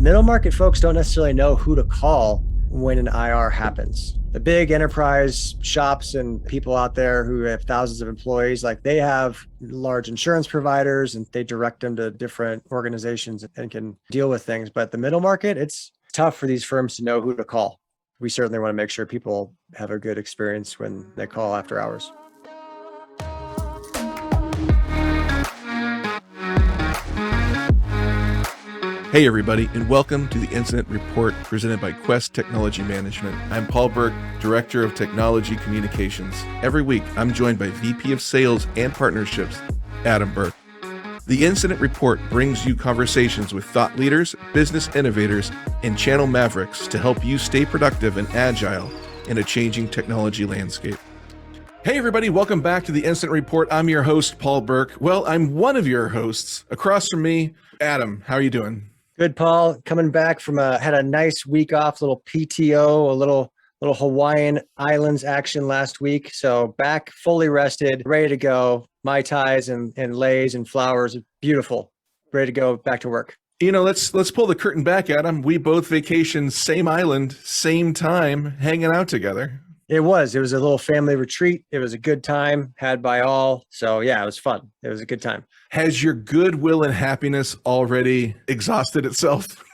Middle market folks don't necessarily know who to call when an IR happens. The big enterprise shops and people out there who have thousands of employees, like they have large insurance providers and they direct them to different organizations and can deal with things. But the middle market, it's tough for these firms to know who to call. We certainly want to make sure people have a good experience when they call after hours. Hey everybody, and welcome to the Incident Report presented by Quest Technology Management. I'm Paul Burke, Director of Technology Communications. Every week, I'm joined by VP of Sales and Partnerships, Adam Burke. The Incident Report brings you conversations with thought leaders, business innovators, and channel mavericks to help you stay productive and agile in a changing technology landscape. Hey everybody, welcome back to the Incident Report. I'm your host, Paul Burke. Well, I'm one of your hosts. Across from me, Adam, how are you doing? Good, Paul. Coming back from had a nice week off, little PTO, a little Hawaiian Islands action last week. So back fully rested, ready to go. Mai tais and leis and flowers, beautiful. Ready to go back to work. You know, let's pull the curtain back, Adam. We both vacationed same island, same time, hanging out together. It was a little family retreat. It was a good time had by all. So yeah, it was fun. It was a good time. Has your goodwill and happiness already exhausted itself?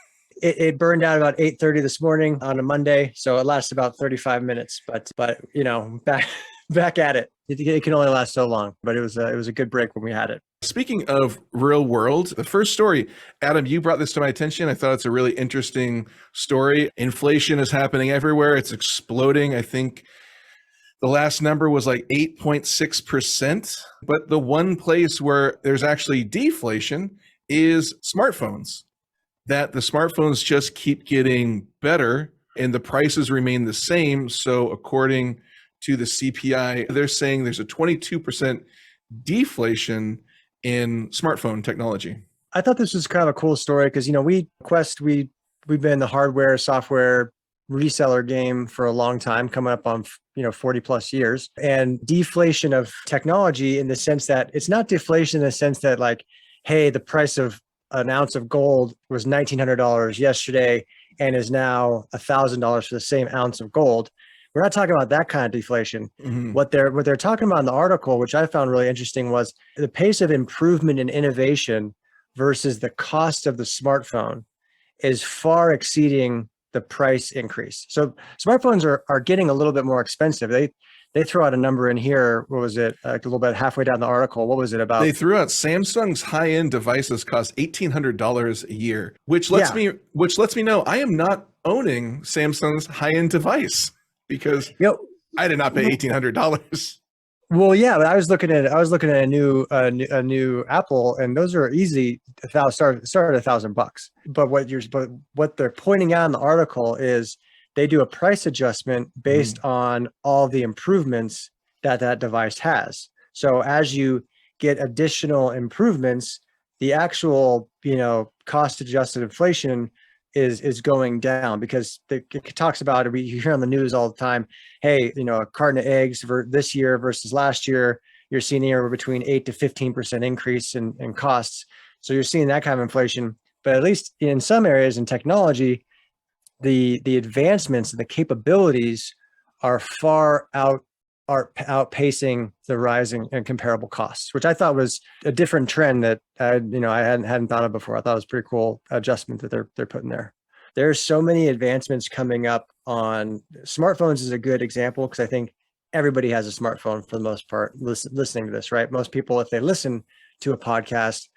It burned out about 8:30 this morning on a Monday. So it lasted about 35 minutes, but you know, back at it. It can only last so long, but it was a good break when we had it. Speaking of real world, the first story, Adam, you brought this to my attention. I thought it's a really interesting story. Inflation is happening everywhere. It's exploding. I think the last number was like 8.6%. But the one place where there's actually deflation is smartphones. That the smartphones just keep getting better and the prices remain the same. So according to the CPI, they're saying there's a 22% deflation in smartphone technology. I thought this was kind of a cool story because, you know, we've been in the hardware, software reseller game for a long time, coming up on 40 plus years. And deflation of technology in the sense that it's not deflation in the sense that like, hey, the price of an ounce of gold was $1,900 yesterday and is now $1,000 for the same ounce of gold. We're not talking about that kind of deflation. Mm-hmm. What they're talking about in the article, which I found really interesting, was the pace of improvement and innovation versus the cost of the smartphone is far exceeding the price increase. So smartphones are getting a little bit more expensive. They throw out a number in here. What was it? A little bit halfway down the article. What was it about? They threw out Samsung's high-end devices cost $1,800 a year, which lets me know I am not owning Samsung's high-end device because I did not pay $1,800. Well, yeah, but I was looking at a new Apple, and those are easy start at $1,000. But what they're pointing out in the article is they do a price adjustment based on all the improvements that device has. So as you get additional improvements, the actual cost adjusted inflation is going down because it talks about it. You hear on the news all the time, hey, a carton of eggs for this year versus last year, you're seeing anywhere between 8 to 15% increase in costs. So you're seeing that kind of inflation. But at least in some areas in technology, the advancements and the capabilities are outpacing the rising and comparable costs, which I thought was a different trend that I hadn't thought of before. I thought it was a pretty cool adjustment that they're putting there. There's so many advancements coming up on smartphones is a good example because I think everybody has a smartphone for the most part listening to this, right? Most people, if they listen to a podcast,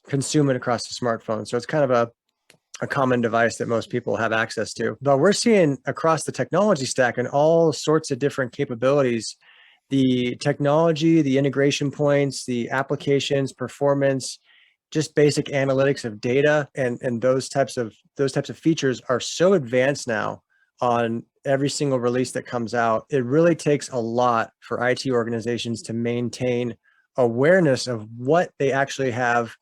consume it across the smartphone. So it's kind of a common device that most people have access to. But we're seeing across the technology stack and all sorts of different capabilities, the technology, the integration points, the applications, performance, just basic analytics of data and those types of features are so advanced now on every single release that comes out. It really takes a lot for IT organizations to maintain awareness of what they actually have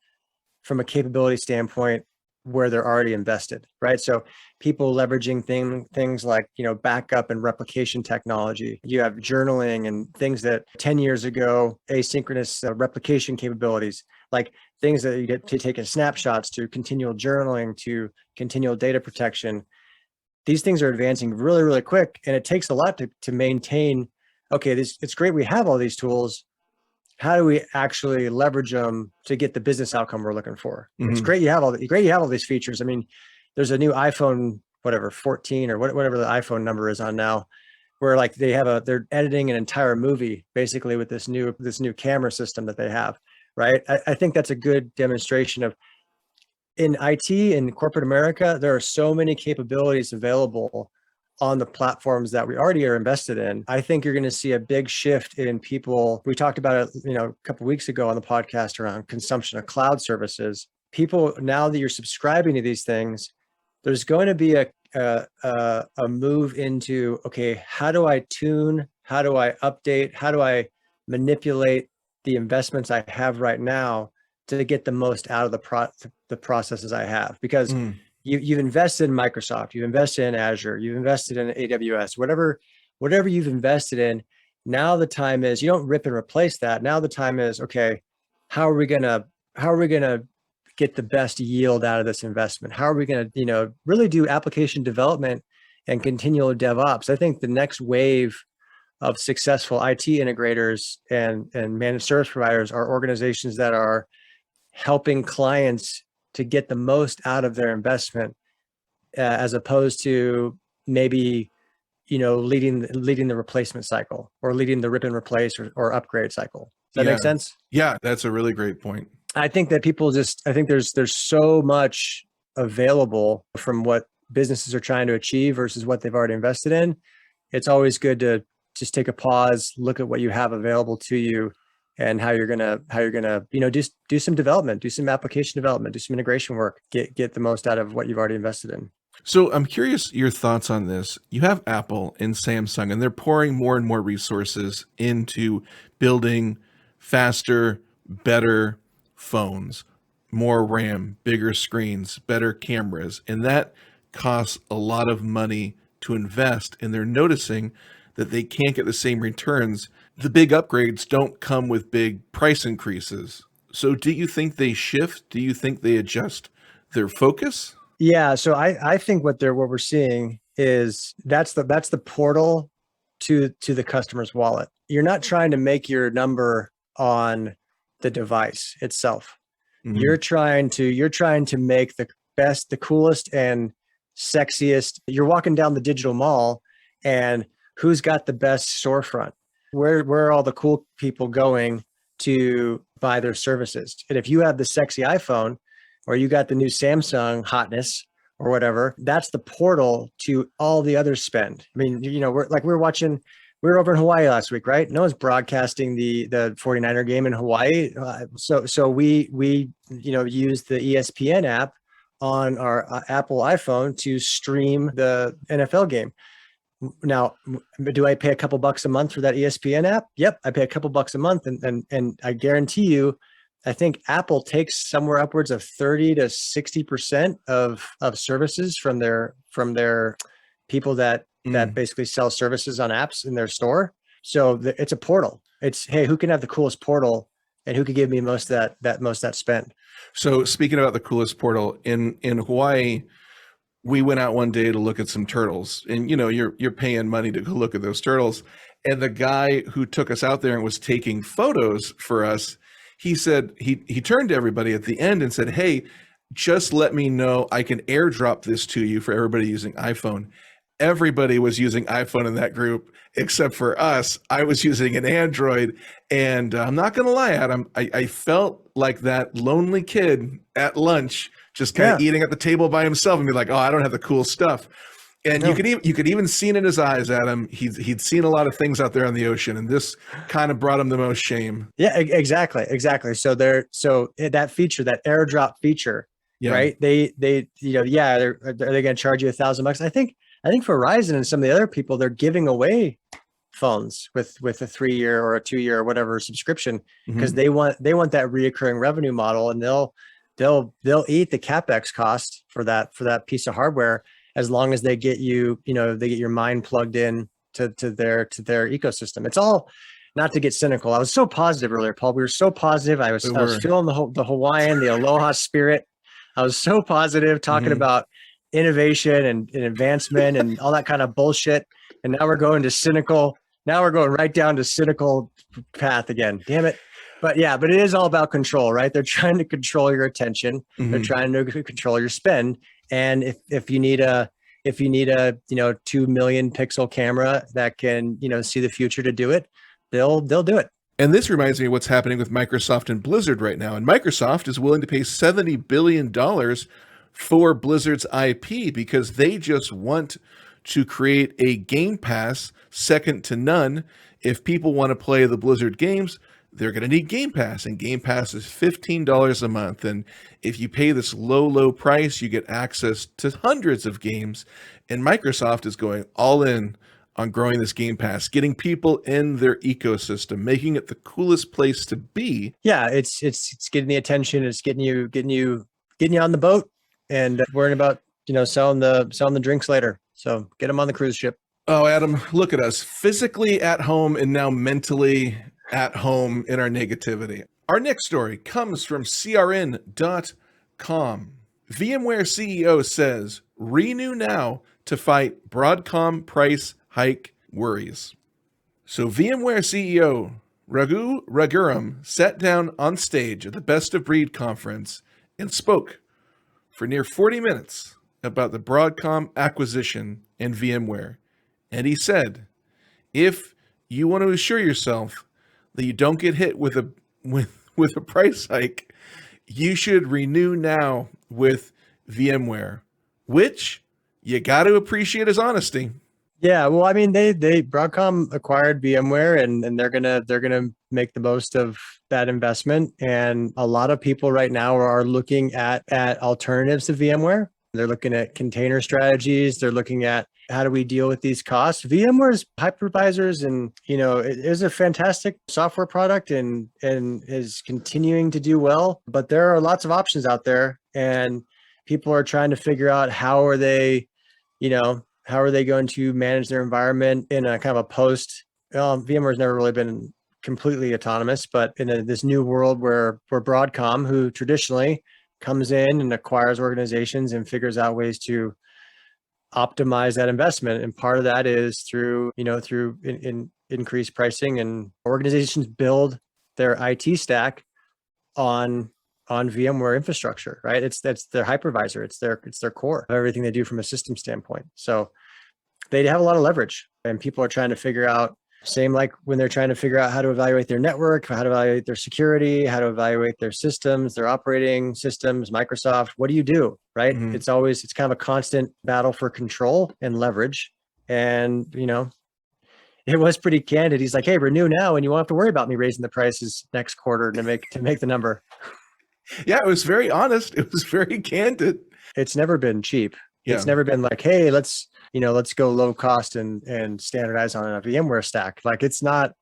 from a capability standpoint where they're already invested, right? So people leveraging things like, backup and replication technology. You have journaling and things that 10 years ago, asynchronous replication capabilities, like things that you get to take snapshots, to continual journaling, to continual data protection. These things are advancing really, really quick, and it takes a lot to maintain. Okay, it's great we have all these tools. How do we actually leverage them to get the business outcome we're looking for? It's great you have all these features. I mean, there's a new iPhone, whatever, 14 or whatever the iPhone number is on now, where like they're editing an entire movie basically with this new camera system that they have, right? I think that's a good demonstration of, in IT in corporate America, there are so many capabilities available on the platforms that we already are invested in. I think you're going to see a big shift in people. We talked about it, a couple of weeks ago on the podcast around consumption of cloud services. People, now that you're subscribing to these things, there's going to be a move into, okay, how do I tune? How do I update? How do I manipulate the investments I have right now to get the most out of the processes I have? Because you've invested in Microsoft, you've invested in Azure, you've invested in AWS, whatever you've invested in. Now the time is, you don't rip and replace that. Now the time is, okay, how are we gonna get the best yield out of this investment? How are we gonna, really do application development and continual DevOps? I think the next wave of successful IT integrators and managed service providers are organizations that are helping clients to get the most out of their investment, as opposed to maybe, leading the replacement cycle, or leading the rip and replace or upgrade cycle. Does that make sense? Yeah, that's a really great point. I think that I think there's so much available from what businesses are trying to achieve versus what they've already invested in. It's always good to just take a pause, look at what you have available to you, and how you're gonna just do some development, do some application development, do some integration work, get the most out of what you've already invested in. So I'm curious your thoughts on this. You have Apple and Samsung, and they're pouring more and more resources into building faster, better phones, more RAM, bigger screens, better cameras, and that costs a lot of money to invest, and they're noticing that they can't get the same returns. The big upgrades don't come with big price increases. So do you think they shift? Do you think they adjust their focus? Yeah, so I think what we're seeing is that's the portal to the customer's wallet. You're not trying to make your number on the device itself. You're trying to make the best, the coolest and sexiest. You're walking down the digital mall, and who's got the best storefront? Where are all the cool people going to buy their services? And if you have the sexy iPhone, or you got the new Samsung hotness or whatever, that's the portal to all the other spend. I mean, we were over in Hawaii last week, right? No one's broadcasting the 49er game in Hawaii. So we used the ESPN app on our Apple iPhone to stream the NFL game. Now, do I pay a couple bucks a month for that ESPN app? Yep, I pay a couple bucks a month, and I guarantee you, I think Apple takes somewhere upwards of 30 to 60% of services from their people that basically sell services on apps in their store. So it's a portal. It's, hey, who can have the coolest portal, and who could give me most of that spend? So speaking about the coolest portal in Hawaii, we went out one day to look at some turtles, and you're paying money to go look at those turtles. And the guy who took us out there and was taking photos for us, he said, he turned to everybody at the end and said, hey, just let me know, I can airdrop this to you for everybody using iPhone. Everybody was using iPhone in that group except for us. I was using an Android, and I'm not going to lie, Adam, I felt like that lonely kid at lunch, just kind of eating at the table by himself, and be like, oh, I don't have the cool stuff. And you could even see it in his eyes, Adam. He'd seen a lot of things out there on the ocean, and this kind of brought him the most shame. Yeah, exactly. So that feature, that airdrop feature, right? Are they going to charge you $1,000? I think for Verizon and some of the other people, they're giving away phones with a 3-year or a 2-year or whatever subscription, because they want that reoccurring revenue model, and they'll eat the CapEx cost for that piece of hardware as long as they get you, they get your mind plugged in to their ecosystem. It's all, not to get cynical. I was so positive earlier, Paul. We were so positive. I was feeling the Hawaiian, the aloha spirit. I was so positive talking about innovation and advancement and all that kind of bullshit. And now we're going to cynical. Now we're going right down to cynical path again. Damn it. But it is all about control, right? They're trying to control your attention. They're trying to control your spend. And if you need a 2 million pixel camera that can, see the future to do it, they'll do it. And this reminds me of what's happening with Microsoft and Blizzard right now. And Microsoft is willing to pay $70 billion for Blizzard's IP because they just want to create a Game Pass second to none. If people want to play the Blizzard games, they're going to need Game Pass, and Game Pass is $15 a month. And if you pay this low price, you get access to hundreds of games. And Microsoft is going all in on growing this Game Pass, getting people in their ecosystem, making it the coolest place to be. Yeah, it's getting the attention. It's getting you on the boat, and worrying about selling the drinks later. So get them on the cruise ship. Oh, Adam, look at us, physically at home and now mentally at home in our negativity. Our next story comes from crn.com. VMware CEO says, renew now to fight Broadcom price hike worries. So VMware CEO Raghu Raghuram sat down on stage at the Best of Breed conference and spoke for near 40 minutes about the Broadcom acquisition and VMware. And he said, if you want to assure yourself that you don't get hit with a price hike, you should renew now with VMware, which you got to appreciate his honesty. Yeah, well, I mean, they Broadcom acquired VMware, and they're gonna make the most of that investment. And a lot of people right now are looking at alternatives to VMware. They're looking at container strategies. They're looking at how do we deal with these costs. VMware's hypervisors, and it is a fantastic software product and is continuing to do well. But there are lots of options out there, and people are trying to figure out how are they going to manage their environment in a kind of a post. VMware's never really been completely autonomous, but in this new world where Broadcom, who traditionally comes in and acquires organizations and figures out ways to optimize that investment, and part of that is through increased pricing, and organizations build their IT stack on VMware infrastructure, right? That's their hypervisor. It's their core of everything they do from a system standpoint. So they have a lot of leverage, and people are trying to figure out, same like when they're trying to figure out how to evaluate their network, how to evaluate their security, how to evaluate their systems, their operating systems, Microsoft, what do you do, right? It's kind of a constant battle for control and leverage. And, it was pretty candid. He's like, hey, renew now, and you won't have to worry about me raising the prices next quarter to make the number. Yeah, it was very honest. It was very candid. It's never been cheap. Yeah. It's never been like, hey, let's go low cost and standardize on a VMware stack. Like it's not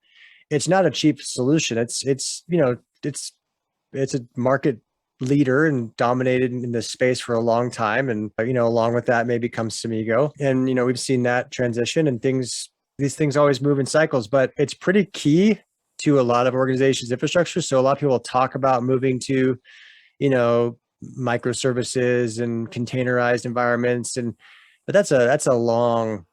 a cheap solution. It's a market leader and dominated in this space for a long time. And, along with that maybe comes some ego. And, we've seen that transition, and these things always move in cycles, but it's pretty key to a lot of organizations' infrastructure. So a lot of people talk about moving to, microservices and containerized environments, but that's a long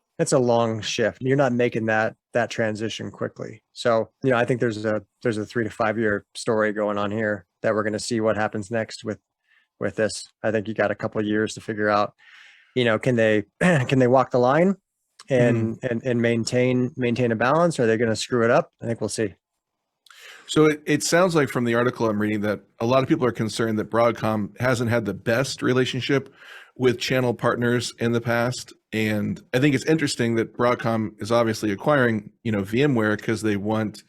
shift. You're not making that transition quickly. So, I think there's a 3 to 5 year story going on here that we're going to see what happens next with this. I think you got a couple of years to figure out, can they walk the line and maintain a balance, or are they going to screw it up? I think we'll see. So it sounds like from the article I'm reading that a lot of people are concerned that Broadcom hasn't had the best relationship with channel partners in the past. And I think it's interesting that Broadcom is obviously acquiring, VMware because they want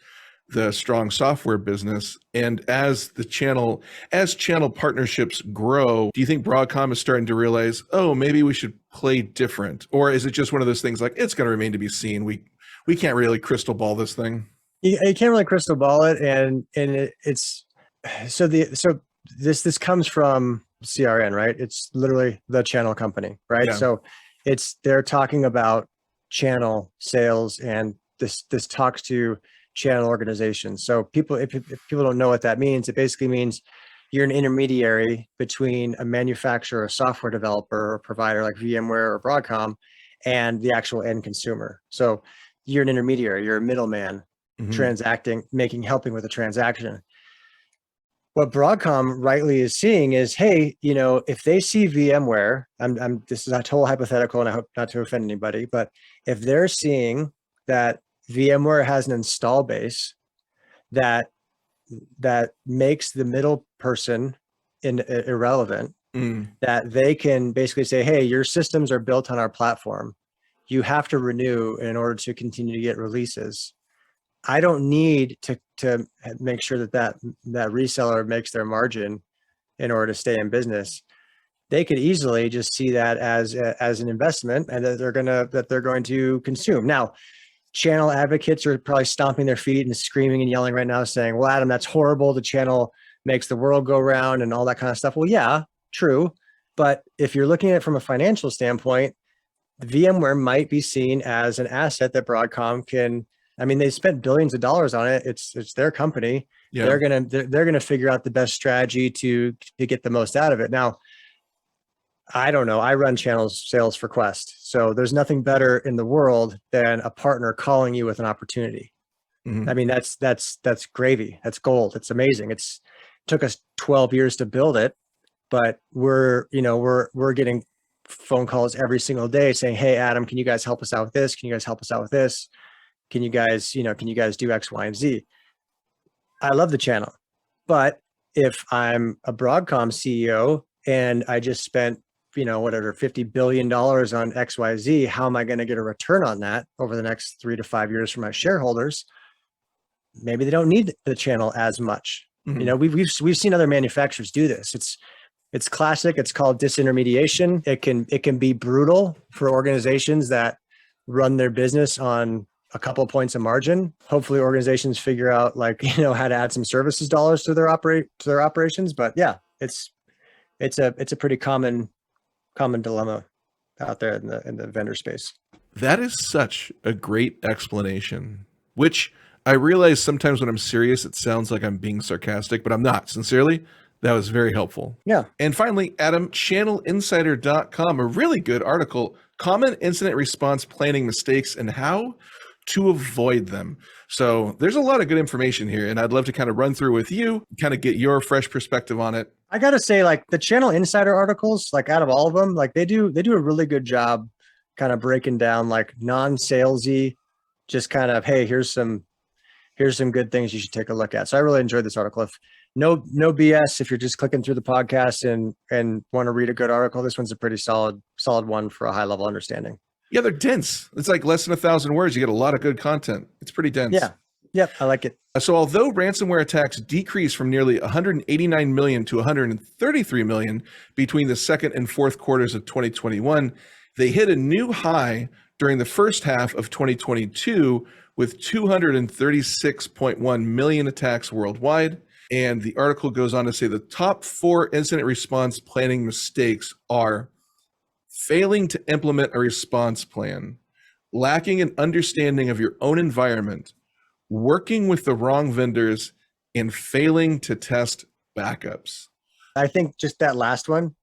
the strong software business. And as channel partnerships grow, do you think Broadcom is starting to realize, oh, maybe we should play different? Or is it just one of those things like, it's going to remain to be seen? We can't really crystal ball this thing. You can't really crystal ball it, and it's so this comes from CRN, right? It's literally the channel company, right? Yeah. So they're talking about channel sales, and this talks to channel organizations. So if people don't know what that means, it basically means you're an intermediary between a manufacturer, a software developer, or provider like VMware or Broadcom, and the actual end consumer. So you're an intermediary, you're a middleman, helping with a transaction. What Broadcom rightly is seeing is, hey, if they see VMware, this is a total hypothetical, and I hope not to offend anybody, but if they're seeing that VMware has an install base that makes the middle person irrelevant, that they can basically say, hey, your systems are built on our platform. You have to renew in order to continue to get releases. I don't need to make sure that reseller makes their margin in order to stay in business. They could easily just see that as an investment, and that they're going to consume. Now, channel advocates are probably stomping their feet and screaming and yelling right now, saying, well, Adam, that's horrible. The channel makes the world go round and all that kind of stuff. Well, yeah, true. But if you're looking at it from a financial standpoint, VMware might be seen as an asset that Broadcom can. I mean, they spent billions of dollars on it. It's their company. Yeah. They're gonna figure out the best strategy to get the most out of it. Now, I don't know. I run channel sales for Quest, so there's nothing better in the world than a partner calling you with an opportunity. I mean, that's gravy. That's gold. It's amazing. It took us 12 years to build it, but we're getting phone calls every single day saying, hey, Adam, can you guys help us out with this? Can you guys help us out with this? Can you guys do X, Y, and Z? I love the channel, but if I'm a Broadcom CEO and I just spent, $50 billion on XYZ, how am I going to get a return on that over the next 3 to 5 years for my shareholders? Maybe they don't need the channel as much. We've seen other manufacturers do this. It's classic. It's called disintermediation. It can be brutal for organizations that run their business on a couple of points of margin. Hopefully organizations figure out how to add some services dollars to their operations. But yeah, it's a pretty common dilemma out there in the vendor space. That is such a great explanation, which I realize sometimes when I'm serious, it sounds like I'm being sarcastic, but I'm not. Sincerely, that was very helpful. Yeah. And finally, Adam, channelinsider.com, a really good article, common incident response planning mistakes and how to avoid them. So there's a lot of good information here, and I'd love to kind of run through with you, kind of get your fresh perspective on it. I got to say, the Channel Insider articles, out of all of them, they do a really good job kind of breaking down non-salesy, just kind of, hey, here's some good things you should take a look at. So I really enjoyed this article. If no BS, if you're just clicking through the podcast and want to read a good article, this one's a pretty solid one for a high level understanding. Yeah, they're dense. It's like less than 1,000 words. You get a lot of good content. It's pretty dense. Yeah. Yep. I like it. So although ransomware attacks decreased from nearly 189 million to 133 million between the second and fourth quarters of 2021, they hit a new high during the first half of 2022 with 236.1 million attacks worldwide. And the article goes on to say the top 4 incident response planning mistakes are failing to implement a response plan, lacking an understanding of your own environment, working with the wrong vendors, and failing to test backups. I think just that last one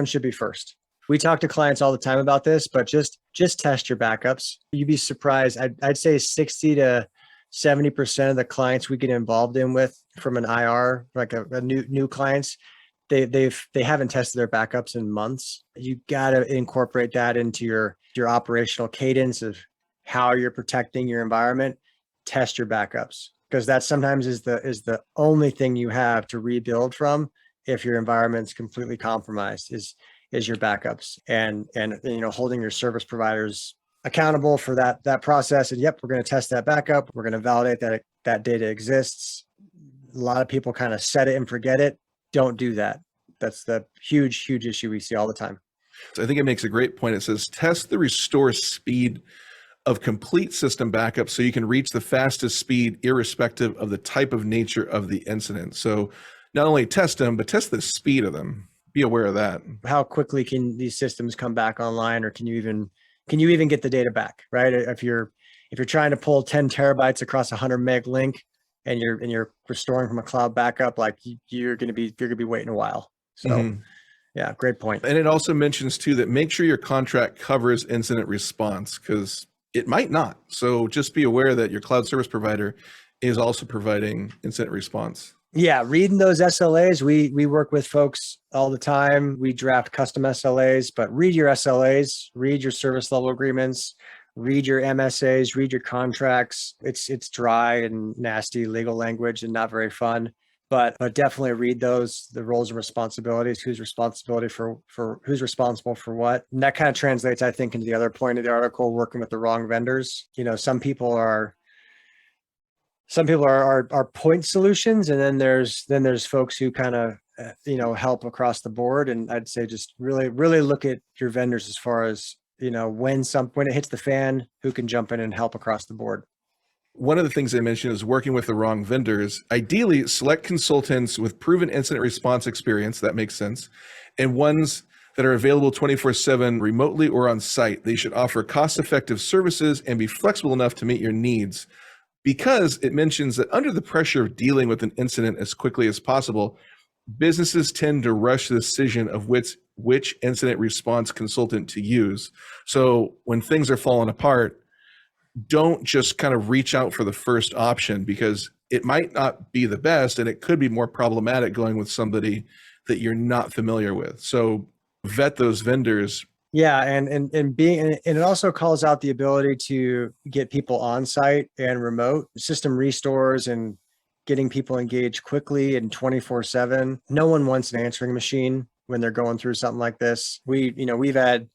should be first. We talk to clients all the time about this, but just test your backups. You'd be surprised. I'd say 60 to 70% of the clients we get involved with from an IR, a new clients, they haven't tested their backups in months. You got to incorporate that into your operational cadence of how you're protecting your environment. Test your backups, because that sometimes is the only thing you have to rebuild from if your environment's completely compromised is your backups, and holding your service providers accountable for that process. And yep, we're going to test that backup. We're going to validate that data exists. A lot of people kind of set it and forget it. Don't do that. That's the huge issue we see all the time. So I think it makes a great point. It says test the restore speed of complete system backup so you can reach the fastest speed irrespective of the type of nature of the incident. So not only test them, but test the speed of them. Be aware of that. How quickly can these systems come back online, or can you even get the data back, right? If you're trying to pull 10 terabytes across a 100 meg link and you're restoring from a cloud backup, like you're going to be waiting a while. So yeah, great point. And it also mentions too that make sure your contract covers incident response, because it might not. So just be aware that your cloud service provider is also providing incident response. Yeah, reading those SLAs, we work with folks all the time. We draft custom SLAs, but read your SLAs, read your service level agreements, read your MSAs, read your contracts. It's dry and nasty legal language and not very fun, but definitely read those, the roles and responsibilities, who's responsibility for who's responsible for what. And that kind of translates, I think, into the other point of the article, working with the wrong vendors. You know, some people are point solutions, and then there's folks who kind of help across the board. And I'd say just really look at your vendors as far as when it hits the fan, who can jump in and help across the board. One of the things I mentioned is working with the wrong vendors. Ideally, select consultants with proven incident response experience. That makes sense. And ones that are available 24/7 remotely or on site. They should offer cost-effective services and be flexible enough to meet your needs. Because it mentions that under the pressure of dealing with an incident as quickly as possible, businesses tend to rush the decision of which incident response consultant to use. So when things are falling apart, don't just kind of reach out for the first option, because it might not be the best and it could be more problematic going with somebody that you're not familiar with. So vet those vendors. Yeah, and it also calls out the ability to get people on site and remote system restores and getting people engaged quickly and 24/7. No one wants an answering machine when they're going through something like this. We've had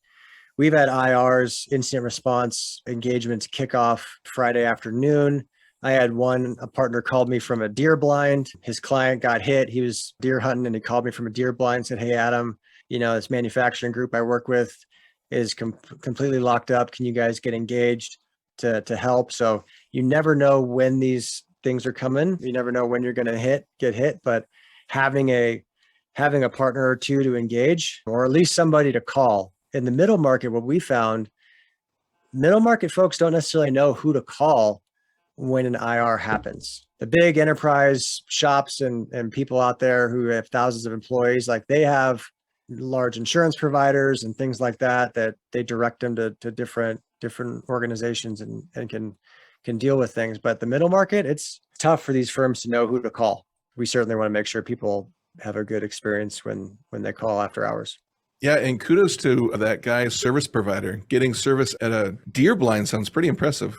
IRs, incident response engagements kick off Friday afternoon. I had a partner called me from a deer blind. His client got hit. He was deer hunting and he called me from a deer blind and said, "Hey, Adam, this manufacturing group I work with is completely locked up. Can you guys get engaged to help?" So you never know when these things are coming. You never know when you're going to get hit, but having a partner or two to engage, or at least somebody to call. In the middle market, what we found, middle market folks don't necessarily know who to call when an IR happens. The big enterprise shops and people out there who have thousands of employees, like they have large insurance providers and things like that they direct them to different organizations and can deal with things. But the middle market, it's tough for these firms to know who to call. We certainly want to make sure people have a good experience when they call after hours. Yeah, and kudos to that guy's service provider. Getting service at a deer blind sounds pretty impressive.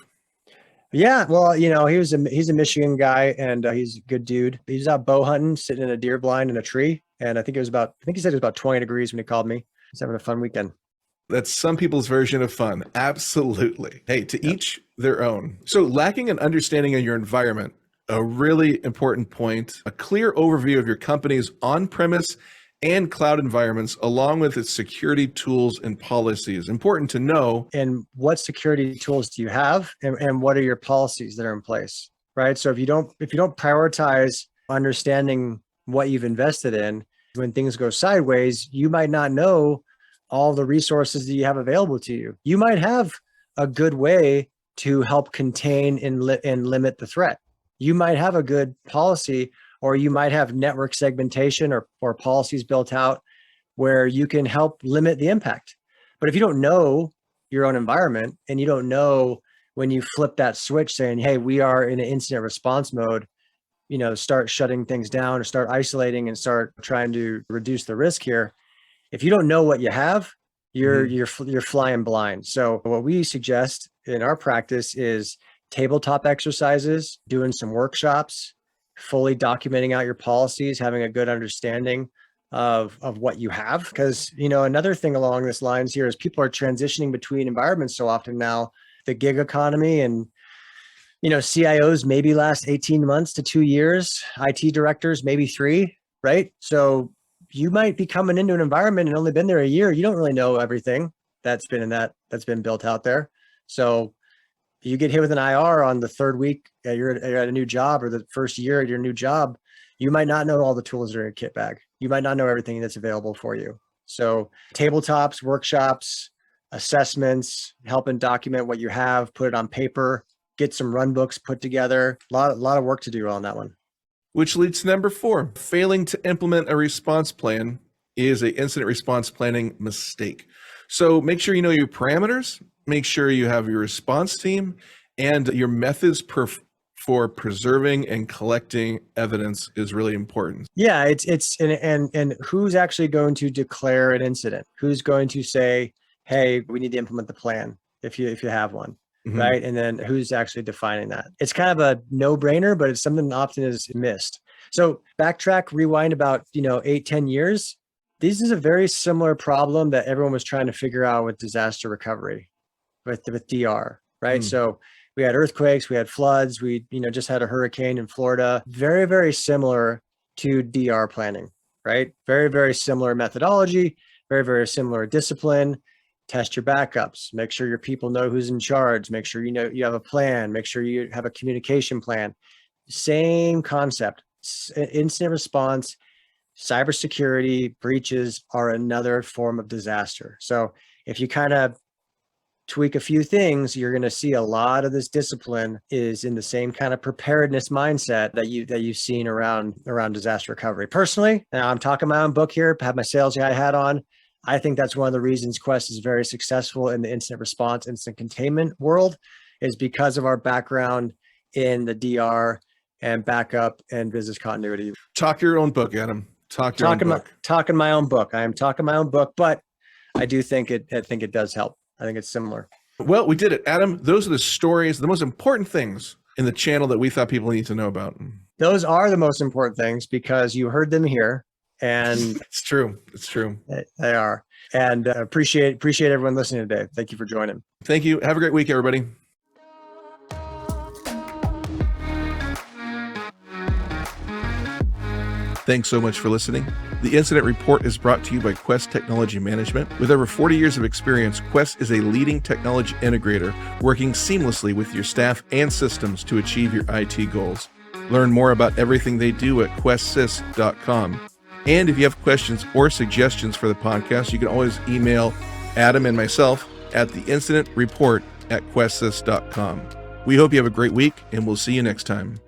Yeah, well, he's a Michigan guy, and he's a good dude. He was out bow hunting, sitting in a deer blind in a tree, and I think he said it was about 20 degrees when he called me. He's having a fun weekend. That's some people's version of fun. Absolutely. Hey, to each their own. So lacking an understanding of your environment, a really important point, a clear overview of your company's on-premise and cloud environments, along with its security tools and policies. Important to know. And what security tools do you have, and what are your policies that are in place, right? So if you don't prioritize understanding what you've invested in, when things go sideways, you might not know all the resources that you have available to you. You might have a good way to help contain and limit the threat. You might have a good policy, or you might have network segmentation or policies built out where you can help limit the impact. But if you don't know your own environment, and you don't know when you flip that switch saying, "Hey, we are in an incident response mode," start shutting things down or start isolating and start trying to reduce the risk here. If you don't know what you have, you're flying blind. So what we suggest in our practice is tabletop exercises, doing some workshops, fully documenting out your policies, having a good understanding of what you have. Because, another thing along this lines here is people are transitioning between environments so often now. The gig economy and, CIOs maybe last 18 months to 2 years, IT directors, maybe 3, right? So you might be coming into an environment and only been there a year. You don't really know everything that's been built out there. So you get hit with an IR on the third week you're at a new job, or the first year at your new job, You might not know all the tools that are in a kit bag. You might not know everything that's available for you. So tabletops, workshops, assessments, helping document what you have, put it on paper, get some run books put together. A lot of work to do on that one. Which leads to number 4. Failing to implement a response plan is an incident response planning mistake. So make sure you know your parameters, make sure you have your response team, and your methods for preserving and collecting evidence is really important. Yeah, and who's actually going to declare an incident? Who's going to say, hey, we need to implement the plan if you have one, right? And then who's actually defining that? It's kind of a no-brainer, but it's something that often is missed. So backtrack, rewind about 8-10 years. This is a very similar problem that everyone was trying to figure out with disaster recovery, with DR, right? So we had earthquakes, we had floods, we just had a hurricane in Florida. Very, very similar to DR planning, right? Very, very similar methodology, very, very similar discipline. Test your backups, make sure your people know who's in charge, make sure you have a plan, make sure you have a communication plan. Same concept. Incident response, cybersecurity breaches are another form of disaster. So if you kind of tweak a few things, you're going to see a lot of this discipline is in the same kind of preparedness mindset that you've seen around disaster recovery. Personally, now I'm talking my own book here, have my sales guy hat on. I think that's one of the reasons Quest is very successful in the incident response, instant containment world, is because of our background in the DR and backup and business continuity. Talk your own book, Adam. Talking my own book. I am talking my own book, but I do think it does help. I think it's similar. Well, we did it, Adam. Those are the stories, the most important things in the channel that we thought people need to know about. Those are the most important things because you heard them here. And it's true. It's true. They are. And appreciate everyone listening today. Thank you for joining. Thank you. Have a great week, everybody. Thanks so much for listening. The Incident Report is brought to you by Quest Technology Management. With over 40 years of experience, Quest is a leading technology integrator working seamlessly with your staff and systems to achieve your IT goals. Learn more about everything they do at questsys.com. And if you have questions or suggestions for the podcast, you can always email Adam and myself at theincidentreport@questsys.com. We hope you have a great week, and we'll see you next time.